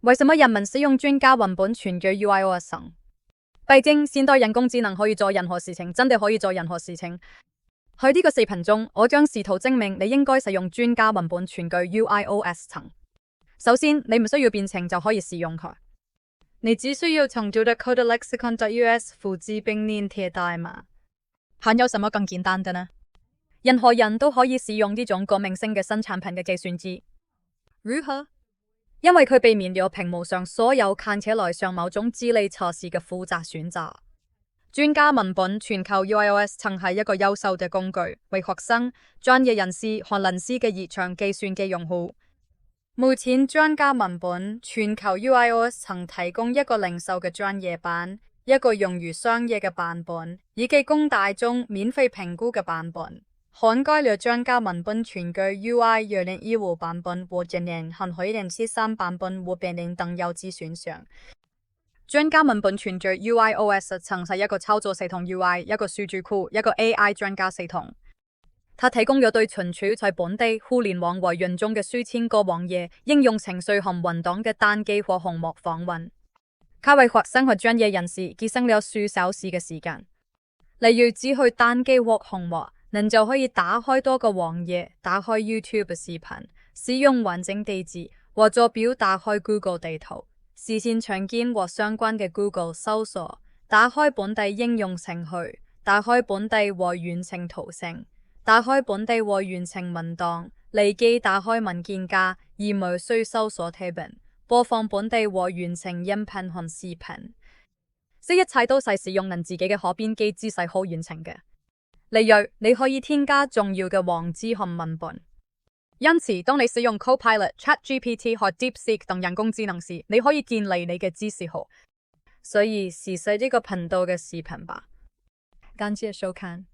為什麼人們使用專家文本全句 UIOS 層？畢竟現代人工智能可以做任何事情，真的可以做任何事情。喺呢個視頻中，我將試圖證明你應該使用專家文本全句 UIOS 層。首先，你唔需要編程就可以使用佢，你只需要從 dudecodexicon.us 複製並粘貼代碼。還有什麼更簡單的呢？任何人都可以使用呢種革命性嘅新產品嘅計算機。如何？因為佢避免了屏幕上所有看起來像某種智力測試嘅複雜選擇。專家文本全球 UIOS 層係一個優秀嘅工具，為學生、專業人士和臨時嘅日常計算機用戶。目前專家文本全球 UIOS 層提供一個零售嘅專業版，一個用於商業嘅版本，以及供大眾免費評估嘅版本。涵蓋了專家文本全句 UI 2015版本和今年很可能是3版本和變形等優質選項。專家文本全句 UIOS 層係一個操作系統 UI， 一個數據庫，一個 AI 專家系統。它提供咗對存儲在本地互聯網為運中嘅數千個網頁、應用程序和文檔嘅單機或項目訪問。它為學生和專業人士節省了數小時嘅時間。例如只去單機或項目，您就可以打開多個網頁，打開 YouTube 視頻，使用完整地址或坐標打開 Google 地圖，視線常見或相關嘅 Google 搜索，打開本地應用程序，打開本地或遠程圖形，打開本地或遠程文檔，立即打開文件夾，而無需搜索貼文，播放本地或遠程音頻和視頻。這一切都係使用您自己嘅可編輯姿勢可完成嘅。例如，你可以添加重要嘅網址和文本。因此，當你使用 Copilot、ChatGPT 和 DeepSeek 等人工智能時，你可以建立你嘅知識庫。所以，試試呢個頻道嘅視頻吧。感謝收看。